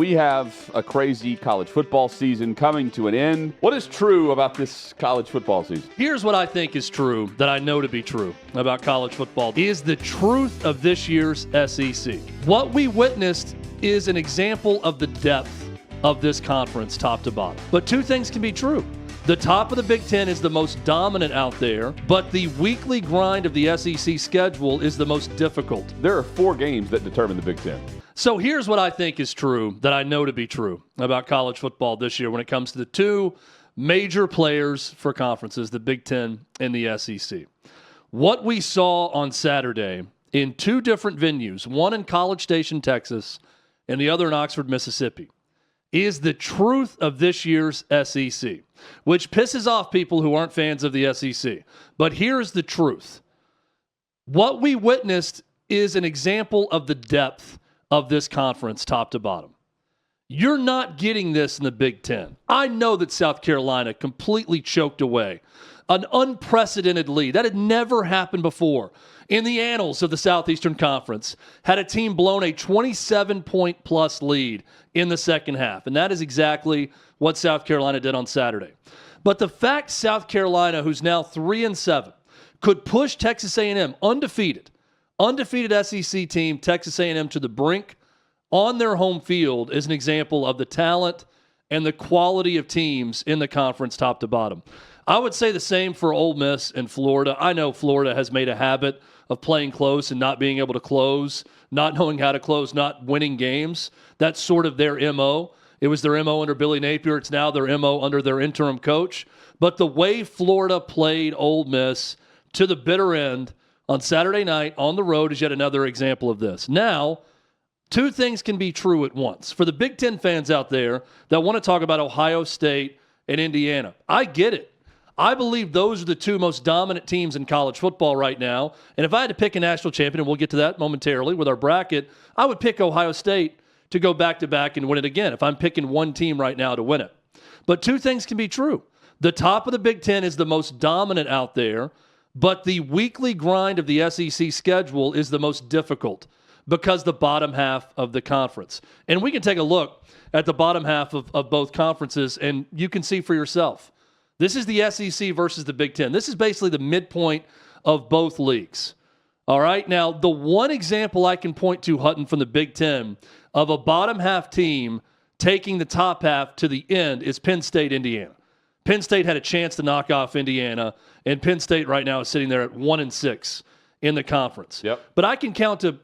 we have a crazy college football season coming to an end. What is true about this college football season? Here's what I think is true that I know to be true about college football is the truth of this year's SEC. What we witnessed is an example of the depth of this conference top to bottom. But two things can be true. The top of the Big Ten is the most dominant out there, but the weekly grind of the SEC schedule is the most difficult. There are 4 games that determine the Big Ten. So here's what I think is true that I know to be true about college football this year when it comes to the two major players for conferences, the Big Ten and the SEC. What we saw on Saturday in 2 different venues, one in College Station, Texas, and the other in Oxford, Mississippi, is the truth of this year's SEC, which pisses off people who aren't fans of the SEC. But here's the truth. What we witnessed is an example of the depth of this conference top to bottom. You're not getting this in the Big Ten. I know that South Carolina completely choked away an unprecedented lead. That had never happened before in the annals of the Southeastern Conference. Had a team blown a 27-point plus lead in the second half. And that is exactly what South Carolina did on Saturday. But the fact South Carolina, who's now 3-7, could push Texas A&M undefeated SEC team, Texas A&M, to the brink on their home field is an example of the talent and the quality of teams in the conference top to bottom. I would say the same for Ole Miss and Florida. I know Florida has made a habit of playing close and not being able to close, not knowing how to close, not winning games. That's sort of their MO. It was their MO under Billy Napier. It's now their MO under their interim coach. But the way Florida played Ole Miss to the bitter end on Saturday night on the road is yet another example of this. Now, 2 things can be true at once. For the Big Ten fans out there that want to talk about Ohio State and Indiana, I get it. I believe those are the 2 most dominant teams in college football right now. And if I had to pick a national champion, and we'll get to that momentarily with our bracket, I would pick Ohio State to go back-to-back and win it again if I'm picking one team right now to win it. But 2 things can be true. The top of the Big Ten is the most dominant out there, but the weekly grind of the SEC schedule is the most difficult because the bottom half of the conference. And we can take a look at the bottom half of both conferences, and you can see for yourself. This is the SEC versus the Big Ten. This is basically the midpoint of both leagues. All right? Now, the one example I can point to, Hutton, from the Big Ten of a bottom half team taking the top half to the end is Penn State, Indiana. Penn State had a chance to knock off Indiana, and Penn State right now is sitting there at 1-6 in the conference. Yep. But I can count to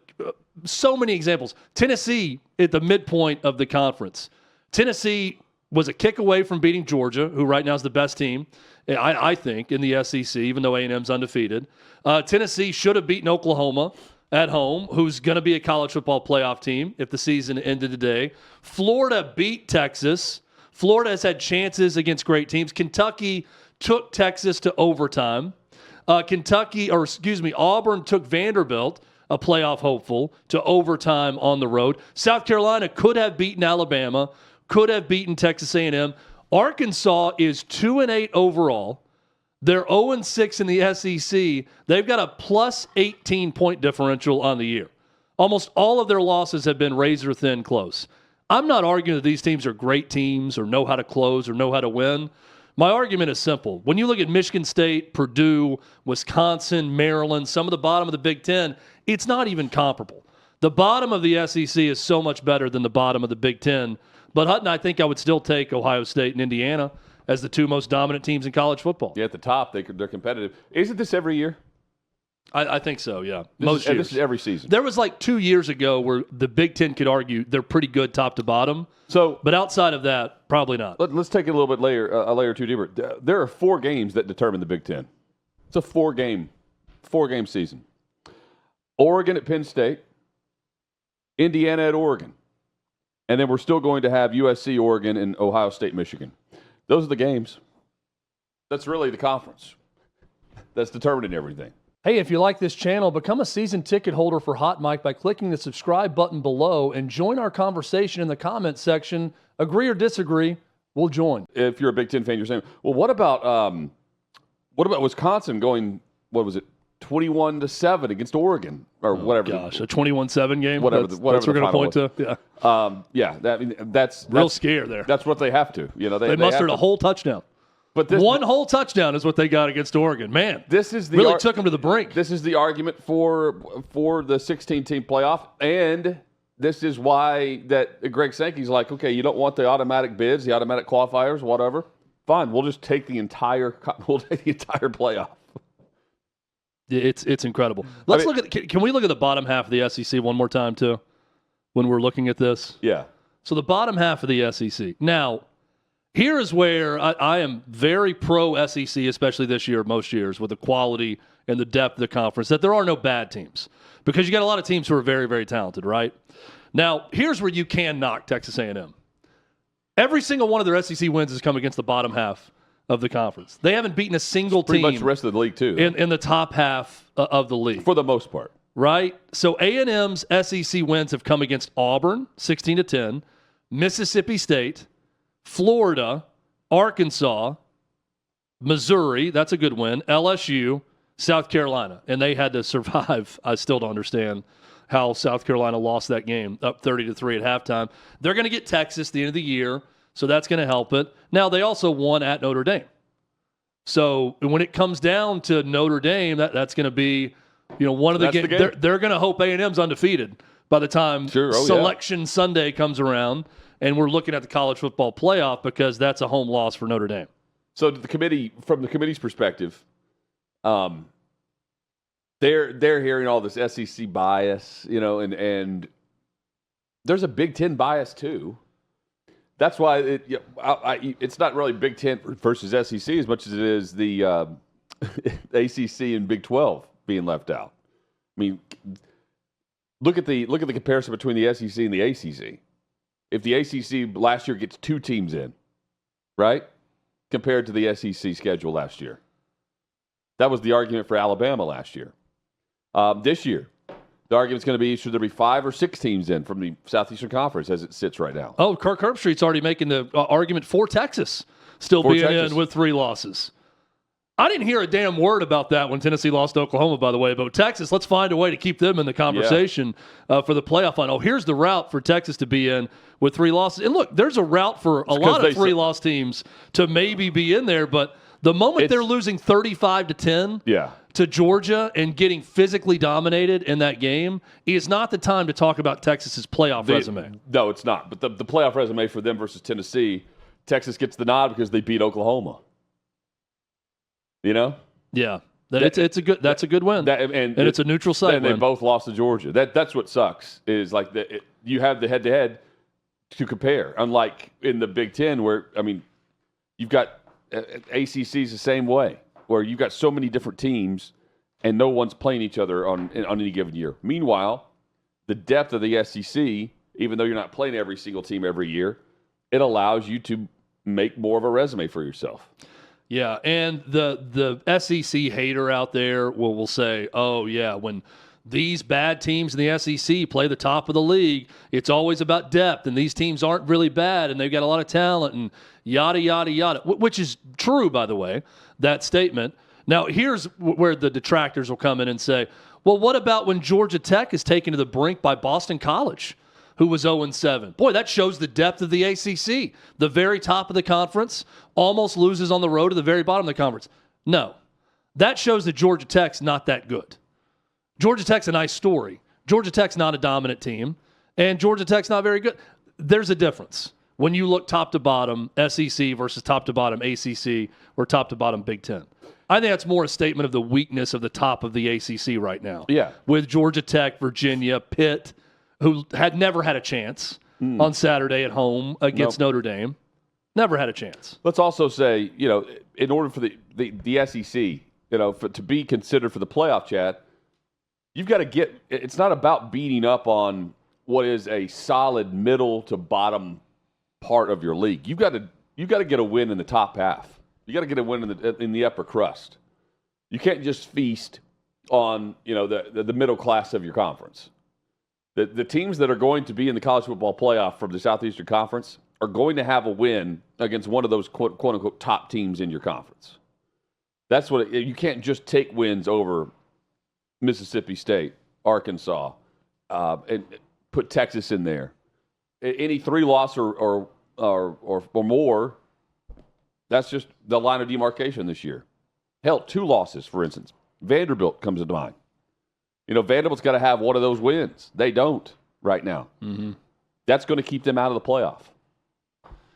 so many examples. Tennessee at the midpoint of the conference. Tennessee was a kick away from beating Georgia, who right now is the best team, I think, in the SEC, even though A&M's undefeated. Tennessee should have beaten Oklahoma at home, who's going to be a college football playoff team if the season ended today. Florida beat Texas. Florida has had chances against great teams. Kentucky took Texas to overtime. Auburn took Vanderbilt, a playoff hopeful, to overtime on the road. South Carolina could have beaten Alabama, could have beaten Texas A&M. Arkansas is 2-8 overall. They're 0-6 in the SEC. They've got a plus 18-point differential on the year. Almost all of their losses have been razor-thin close. I'm not arguing that these teams are great teams or know how to close or know how to win. My argument is simple. When you look at Michigan State, Purdue, Wisconsin, Maryland, some of the bottom of the Big Ten, it's not even comparable. The bottom of the SEC is so much better than the bottom of the Big Ten. But Hutton, I think I would still take Ohio State and Indiana as the 2 most dominant teams in college football. Yeah, at the top, they're competitive. Isn't this every year? I think so, yeah. This is every season. There was like 2 years ago where the Big Ten could argue they're pretty good top to bottom. So, but outside of that, probably not. Let's take it a little bit a layer or 2 deeper. There are 4 games that determine the Big Ten. It's a 4-game season. Oregon at Penn State, Indiana at Oregon, and then we're still going to have USC, Oregon, and Ohio State, Michigan. Those are the games. That's really the conference that's determining everything. Hey, if you like this channel, become a season ticket holder for Hot Mic by clicking the subscribe button below and join our conversation in the comments section. Agree or disagree, we'll join. If you're a Big Ten fan, you're saying, well, what about Wisconsin going, what was it, 21-7 against Oregon or whatever. Gosh, a 21-7 game. Whatever. That's Whatever what we're going to point to. Yeah. Yeah. That's Real scare there. That's what they have to. They mustered a whole touchdown. But one whole touchdown is what they got against Oregon. Man, this is the really took them to the brink. This is the argument for the 16-team playoff, and this is why that Greg Sankey's like, okay, you don't want the automatic bids, the automatic qualifiers, whatever. Fine, we'll just take the entire playoff. It's incredible. Let's look at. Can we look at the bottom half of the SEC one more time too, when we're looking at this? Yeah. So the bottom half of the SEC now. Here is where I am very pro SEC, especially this year, most years, with the quality and the depth of the conference, that there are no bad teams because you got a lot of teams who are very, very talented, right? Now, here's where you can knock Texas A&M. Every single one of their SEC wins has come against the bottom half of the conference. They haven't beaten a single team. Pretty much the rest of the league, too. In the top half of the league. For the most part. Right? So A&M's SEC wins have come against Auburn, 16-10, Mississippi State, Florida, Arkansas, Missouri, that's a good win, LSU, South Carolina, and they had to survive. I still don't understand how South Carolina lost that game, up 30-3 at halftime. They're going to get Texas at the end of the year, so that's going to help it. Now, they also won at Notre Dame. So when it comes down to Notre Dame, that's going to be one of the games. They're going to hope A&M's undefeated by the time Selection Sunday comes around. And we're looking at the college football playoff because that's a home loss for Notre Dame. So from the committee's perspective, they're hearing all this SEC bias, and there's a Big Ten bias too. That's why it's not really Big Ten versus SEC as much as it is the ACC and Big 12 being left out. I mean, look at the comparison between the SEC and the ACC. If the ACC last year gets 2 teams in, right, compared to the SEC schedule last year. That was the argument for Alabama last year. This year, the argument's going to be should there be 5 or 6 teams in from the Southeastern Conference as it sits right now. Oh, Kirk Herbstreit's already making the argument for Texas still being in with 3 losses. I didn't hear a damn word about that when Tennessee lost to Oklahoma, by the way. But Texas, let's find a way to keep them in the conversation for the playoff final. Here's the route for Texas to be in with 3 losses. And look, there's a route for a lot of 3-loss teams to maybe be in there. But the moment they're losing 35-10 to Georgia and getting physically dominated in that game is not the time to talk about Texas's playoff resume. No, it's not. But the playoff resume for them versus Tennessee, Texas gets the nod because they beat Oklahoma. Yeah, that's a good win, and it's a neutral site win. They both lost to Georgia. That's what sucks is like you have the head-to-head to compare. Unlike in the Big Ten, where you've got ACC's the same way, where you've got so many different teams and no one's playing each other on any given year. Meanwhile, the depth of the SEC, even though you're not playing every single team every year, it allows you to make more of a resume for yourself. Yeah, and the SEC hater out there will say, oh, yeah, when these bad teams in the SEC play the top of the league, it's always about depth, and these teams aren't really bad, and they've got a lot of talent, and yada, yada, yada, which is true, by the way, that statement. Now, here's where the detractors will come in and say, well, what about when Georgia Tech is taken to the brink by Boston College, who was 0-7. Boy, that shows the depth of the ACC. The very top of the conference almost loses on the road to the very bottom of the conference. No, that shows that Georgia Tech's not that good. Georgia Tech's a nice story. Georgia Tech's not a dominant team, and Georgia Tech's not very good. There's a difference when you look top to bottom SEC versus top to bottom ACC or top to bottom Big Ten. I think that's more a statement of the weakness of the top of the ACC right now. Yeah, with Georgia Tech, Virginia, Pitt, who had never had a chance on Saturday at home against Notre Dame. Never had a chance. Let's also say, in order for the SEC, to be considered for the playoff chat, you've got to it's not about beating up on what is a solid middle to bottom part of your league. You've got to get a win in the top half. You got to get a win in the upper crust. You can't just feast on, the middle class of your conference. The teams that are going to be in the college football playoff from the Southeastern Conference are going to have a win against one of those quote-unquote top teams in your conference. That's what you can't just take wins over Mississippi State, Arkansas, and put Texas in there. Any 3-loss or more, that's just the line of demarcation this year. Hell, 2 losses, for instance. Vanderbilt comes to mind. Vanderbilt's got to have one of those wins. They don't right now. Mm-hmm. That's going to keep them out of the playoff.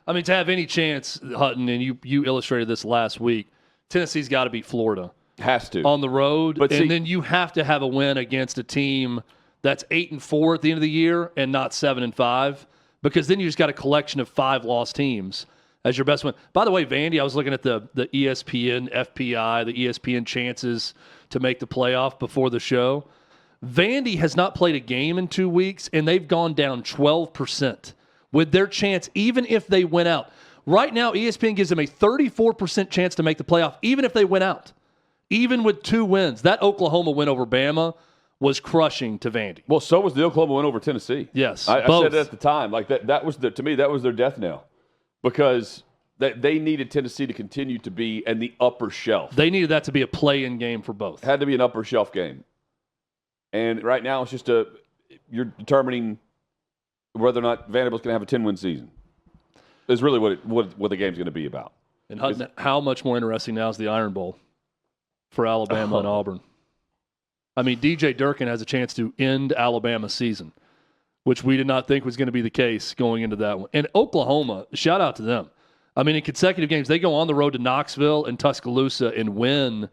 I mean, to have any chance, Hutton, and you illustrated this last week, Tennessee's got to beat Florida. Has to. On the road. But then you have to have a win against a team that's 8-4 at the end of the year and not 7-5, because then you just got a collection of 5 lost teams as your best win. By the way, Vandy, I was looking at the ESPN FPI, the ESPN chances to make the playoff before the show. Vandy has not played a game in 2 weeks, and they've gone down 12% with their chance, even if they win out. Right now, ESPN gives them a 34% chance to make the playoff, even if they win out. Even with 2 wins. That Oklahoma win over Bama was crushing to Vandy. Well, so was the Oklahoma win over Tennessee. Yes, I said it at the time. Like that was to me, that was their death knell, because they needed Tennessee to continue to be in the upper shelf. They needed that to be a play-in game for both. It had to be an upper shelf game. And right now, it's just you're determining whether or not Vanderbilt's going to have a 10-win season. Is really what the game's going to be about. And Hutton, how much more interesting now is the Iron Bowl for Alabama and Auburn. I mean, DJ Durkin has a chance to end Alabama's season, which we did not think was going to be the case going into that one. And Oklahoma, shout out to them. I mean, in consecutive games, they go on the road to Knoxville and Tuscaloosa and win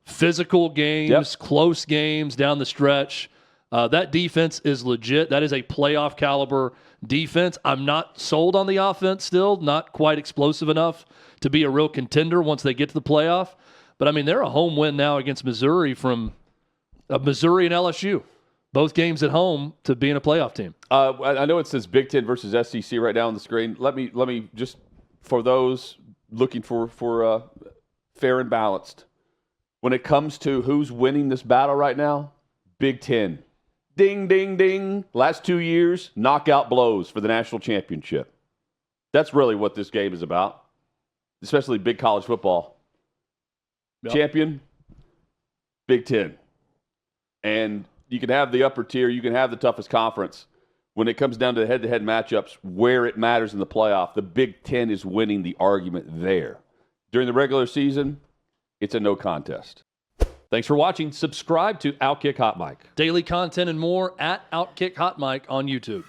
physical games, close games down the stretch. That defense is legit. That is a playoff caliber defense. I'm not sold on the offense still, not quite explosive enough to be a real contender once they get to the playoff. But, I mean, they're a home win now against Missouri from Missouri and LSU. Both games at home to being a playoff team. I know it says Big Ten versus SEC right now on the screen. Let me just, for those looking for fair and balanced, when it comes to who's winning this battle right now, Big Ten. Ding, ding, ding. Last 2 years, knockout blows for the national championship. That's really what this game is about, especially big college football. Yep. Champion, Big Ten. And you can have the upper tier, you can have the toughest conference. When it comes down to the head-to-head matchups, where it matters in the playoff, the Big Ten is winning the argument there. During the regular season, it's a no contest. Thanks for watching. Subscribe to OutKick Hot Mic. Daily content and more at OutKick Hot Mic on YouTube.